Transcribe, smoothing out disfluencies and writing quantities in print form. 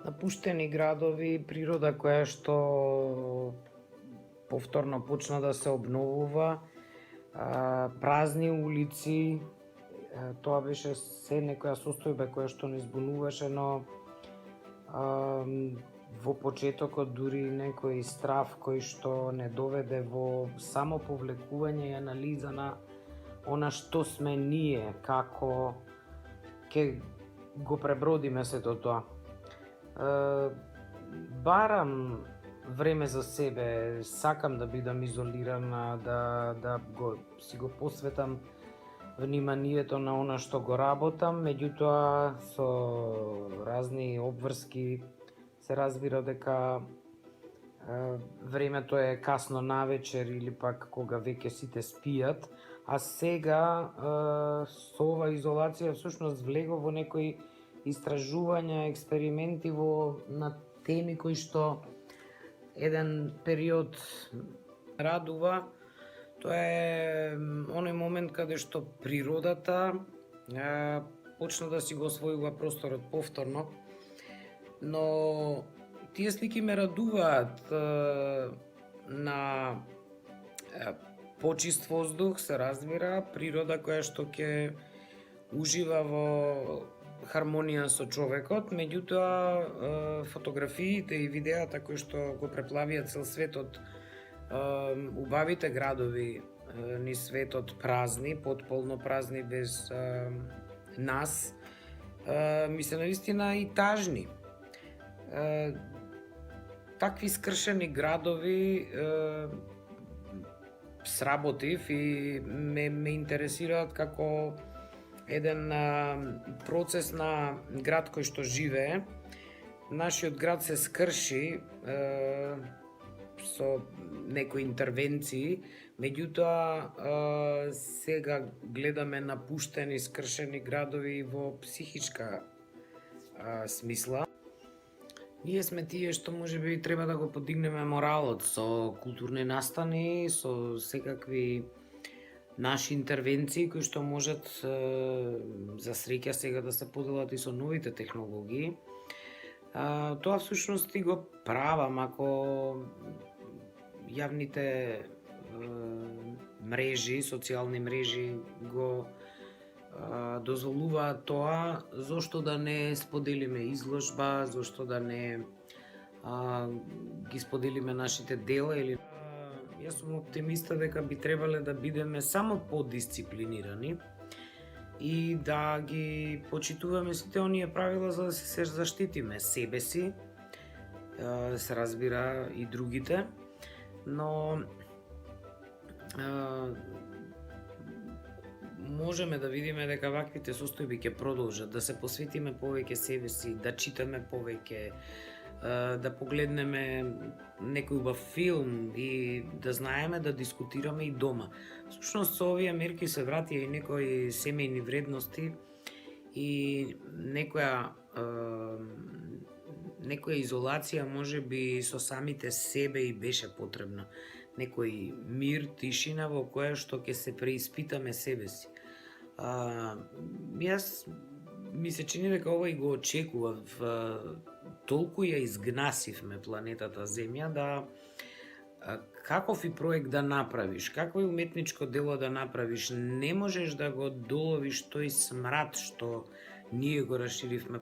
Напуштени градови, природа која што повторно почна да се обновува, празни улици, тоа беше се некоја состојба која што не збунуваше, но во почетокот дури некој страв кој што не доведе во само повлекување и анализа на она што сме ние, како ќе го пребродиме сето тоа. Барам време за себе, сакам да бидам изолирана, да си го посветам вниманието на она што го работам, меѓутоа со разни обврски се разбира дека времето е касно навечер или пак кога веќе сите спијат, а сега со ова изолација всушност влегов во некои истражувања, експерименти на теми кои што еден период радува. Тоа е оној момент каде што природата почна да си го освојува просторот повторно, но тие слики ме радуваат на почист воздух, се разбира, природа која што ќе ужива во хармонија со човекот, меѓутоа фотографиите и видеата кои што го преплавија цел светот, убавите градови низ светот празни, потполно празни без нас, ми се навистина и тажни. Такви скршени градови сработив и ме интересираат како еден процес на град кој што живее. Нашиот град се скрши со некои интервенции, меѓутоа сега гледаме напуштени, скршени градови во психичка смисла. Ние сме тие што можеби треба да го подигнеме моралот со културни настани, со секакви наши интервенции кои што можат за среќа сега да се поделат и со новите технологии. Тоа всушност и го правам ако јавните мрежи, социјални мрежи го дозволуваат тоа, зошто да не споделиме изложба, зошто да не ги споделиме нашите дела или јас сум оптимиста дека би требале да бидеме само подисциплинирани и да ги почитуваме сите оние правила за да се заштитиме себе си, се разбира и другите, но можеме да видиме дека ваквите состојби ќе продолжат, да се посветиме повеќе себе си, да читаме повеќе, да погледнеме некој убав филм и да знаеме да дискутираме и дома. Всушност со овие мерки се вратија и некои семејни вредности и некоја изолација можеби со самите себе и беше потребна. Некој мир, тишина во која што ќе се преиспитаме себе си. Јас ми се чини дека овој го очекував, толку ја изгнасивме планетата Земја да каков и проект да направиш, какво и уметничко дело да направиш, не можеш да го доловиш тој смрад што ние го расширивме